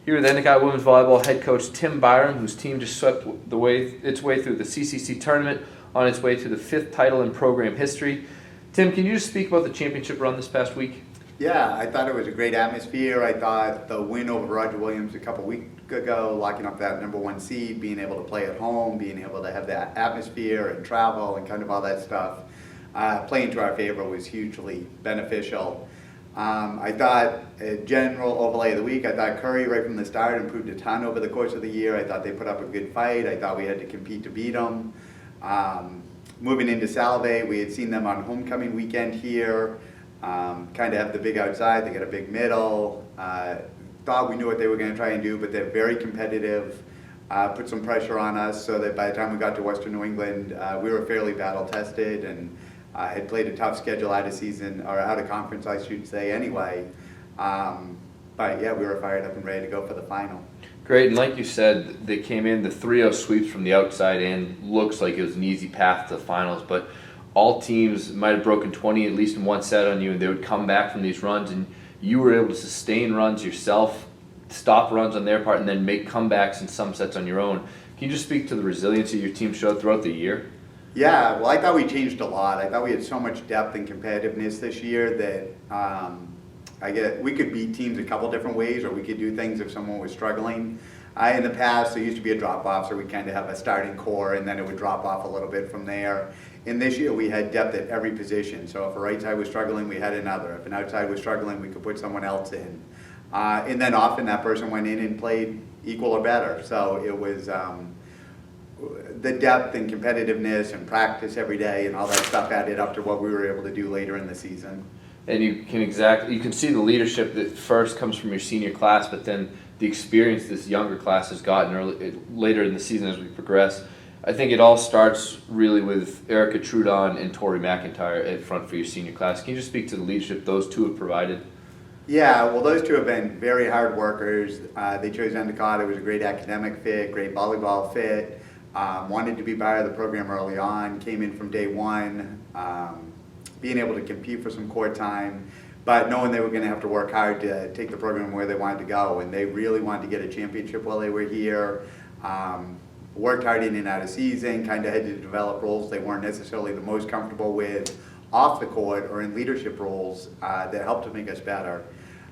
Here with NCAA Women's Volleyball head coach Tim Byram, whose team just swept its way through the CCC tournament on its way to the 5th title in program history. Tim, can you just speak about the championship run this past week? Yeah, I thought it was a great atmosphere. I thought the win over Roger Williams a couple weeks ago, locking up that #1 seed, being able to play at home, being able to have that atmosphere and travel and kind of all that stuff, playing to our favor was hugely beneficial. I thought, a general overlay of the week, I thought Curry right from the start improved a ton over the course of the year. I thought they put up a good fight. I thought we had to compete to beat them. Moving into Salve, we had seen them on homecoming weekend here. Kind of have the big outside, they got a big middle. Thought we knew what they were going to try and do, but they're very competitive. Put some pressure on us so that by the time we got to Western New England, we were fairly battle tested and had played a tough schedule out of season, or out of conference I should say anyway. But yeah, we were fired up and ready to go for the final. Great, and like you said, they came in, the 3-0 sweeps from the outside in. Looks like it was an easy path to the finals, but all teams might have broken 20 at least in one set on you, and they would come back from these runs, and you were able to sustain runs yourself, stop runs on their part, and then make comebacks in some sets on your own. Can you just speak to the resiliency your team showed throughout the year? Yeah, well, I thought we changed a lot. I thought we had so much depth and competitiveness this year that we could beat teams a couple different ways, or we could do things if someone was struggling. In the past, there used to be a drop-off, so we kind of have a starting core, and then it would drop off a little bit from there. And this year, we had depth at every position. So if a right side was struggling, we had another. If an outside was struggling, we could put someone else in. And then often that person went in and played equal or better. So it was the depth and competitiveness and practice every day and all that stuff added up to what we were able to do later in the season. And you can see the leadership that first comes from your senior class, but then the experience this younger class has gotten later in the season as we progress. I think it all starts really with Erica Trudon and Tori McIntyre at front for your senior class. Can you just speak to the leadership those two have provided? Yeah, well, those two have been very hard workers. They chose Endicott. It was a great academic fit, great volleyball fit. Wanted to be part of the program early on, came in from day one, being able to compete for some court time, but knowing they were going to have to work hard to take the program where they wanted to go, and they really wanted to get a championship while they were here. Worked hard in and out of season, kind of had to develop roles they weren't necessarily the most comfortable with off the court or in leadership roles that helped to make us better.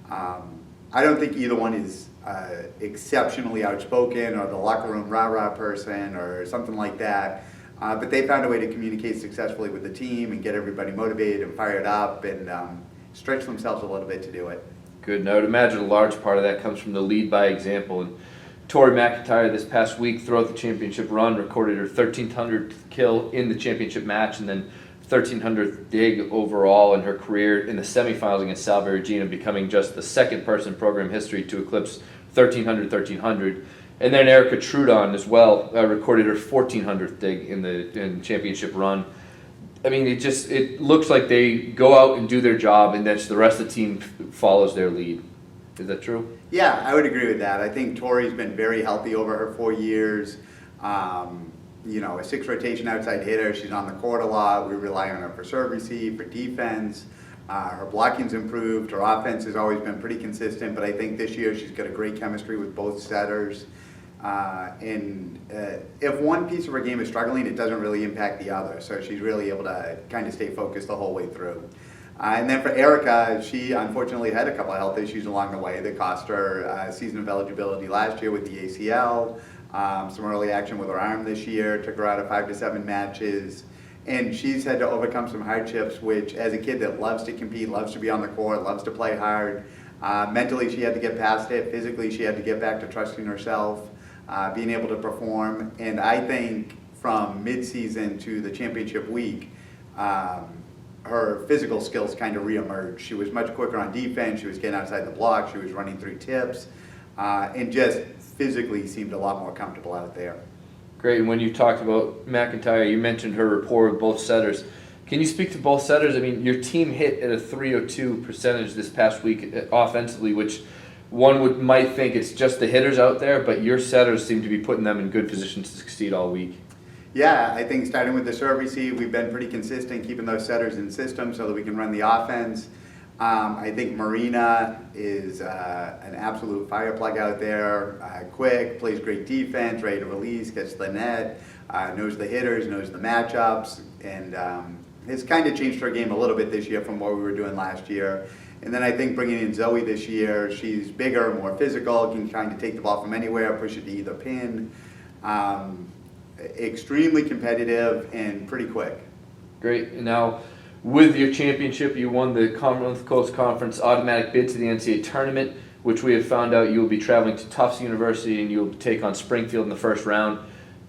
I don't think either one is exceptionally outspoken or the locker room rah-rah person or something like that, but they found a way to communicate successfully with the team and get everybody motivated and fired up and stretch themselves a little bit to do it. Good. Now, I would imagine a large part of that comes from the lead by example. And Tori McIntyre this past week throughout the championship run recorded her 1,300th kill in the championship match and then 1,300th dig overall in her career in the semifinals against Salve Regina, becoming just the second person in program history to eclipse 1,300. And then Erica Trudon as well recorded her 1,400th dig in the championship run. I mean, it looks like they go out and do their job, and then the rest of the team follows their lead. Is that true? Yeah, I would agree with that. I think Tori's been very healthy over her 4 years. A 6 rotation outside hitter. She's on the court a lot. We rely on her for serve receive, for defense. Her blocking's improved. Her offense has always been pretty consistent, but I think this year she's got a great chemistry with both setters. If one piece of her game is struggling, it doesn't really impact the other. So she's really able to kind of stay focused the whole way through. And then for Erica, she unfortunately had a couple of health issues along the way that cost her a season of eligibility last year with the ACL, some early action with her arm this year, took her out of 5 to 7 matches. And she's had to overcome some hardships, which as a kid that loves to compete, loves to be on the court, loves to play hard, mentally she had to get past it, physically she had to get back to trusting herself, being able to perform. And I think from mid-season to the championship week, her physical skills kind of reemerged. She was much quicker on defense, she was getting outside the block, she was running through tips, and just physically seemed a lot more comfortable out there. Great, and when you talked about McIntyre, you mentioned her rapport with both setters. Can you speak to both setters? I mean, your team hit at a .302 percentage this past week offensively, which one might think it's just the hitters out there, but your setters seem to be putting them in good positions to succeed all week. Yeah, I think starting with the serve receive, we've been pretty consistent keeping those setters in system so that we can run the offense. I think Marina is an absolute fire plug out there, quick, plays great defense, ready to release, gets the net, knows the hitters, knows the matchups, and has kind of changed her game a little bit this year from what we were doing last year. And then I think bringing in Zoe this year, she's bigger, more physical, can kind of take the ball from anywhere, push it to either pin. Extremely competitive and pretty quick. Great. And now, with your championship, you won the Commonwealth Coast Conference automatic bid to the NCAA tournament, which we have found out you will be traveling to Tufts University and you'll take on Springfield in the first round.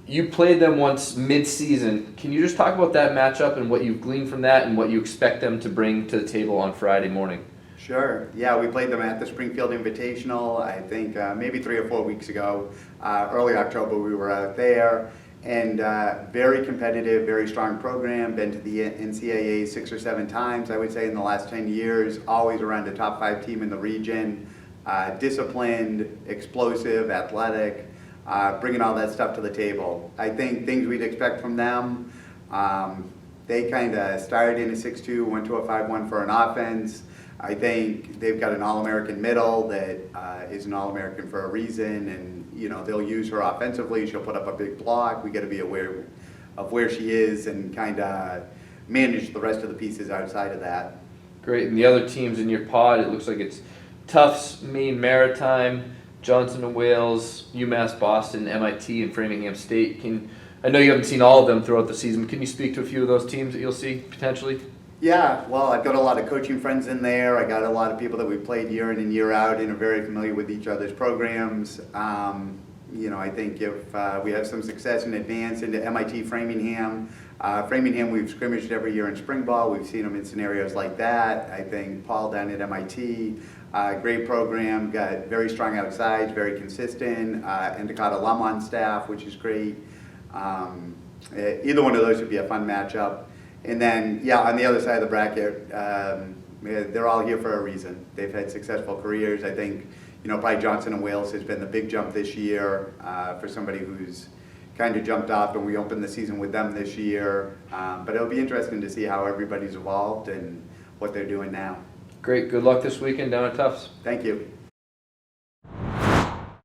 You played them once mid-season. Can you just talk about that matchup and what you've gleaned from that and what you expect them to bring to the table on Friday morning? Sure. Yeah, we played them at the Springfield Invitational, I think maybe 3 or 4 weeks ago. Early October we were out there. And very competitive, very strong program, been to the NCAA 6 or 7 times, I would say, in the last 10 years, always around a top 5 team in the region, disciplined, explosive, athletic, bringing all that stuff to the table. I think things we'd expect from them, they kind of started in a 6-2, went to a 5-1 for an offense. I think they've got an All-American middle that is an All-American for a reason, and you know they'll use her offensively. She'll put up a big block. We got to be aware of where she is and kind of manage the rest of the pieces outside of that. Great. And the other teams in your pod, it looks like it's Tufts, Maine Maritime, Johnson & Wales, UMass Boston, MIT, and Framingham State. I know you haven't seen all of them throughout the season. Can you speak to a few of those teams that you'll see potentially? Yeah, well, I've got a lot of coaching friends in there. I got a lot of people that we've played year in and year out and are very familiar with each other's programs. You know, I think if we have some success in advance into MIT Framingham, Framingham we've scrimmaged every year in spring ball. We've seen them in scenarios like that. I think Paul down at MIT, great program, got very strong outsides, very consistent, Endicott alum on staff, which is great. Either one of those would be a fun matchup. And then, yeah, on the other side of the bracket, they're all here for a reason. They've had successful careers. I think, you know, probably Johnson & Wales has been the big jump this year for somebody who's kind of jumped off when we opened the season with them this year. But it'll be interesting to see how everybody's evolved and what they're doing now. Great. Good luck this weekend down at Tufts. Thank you.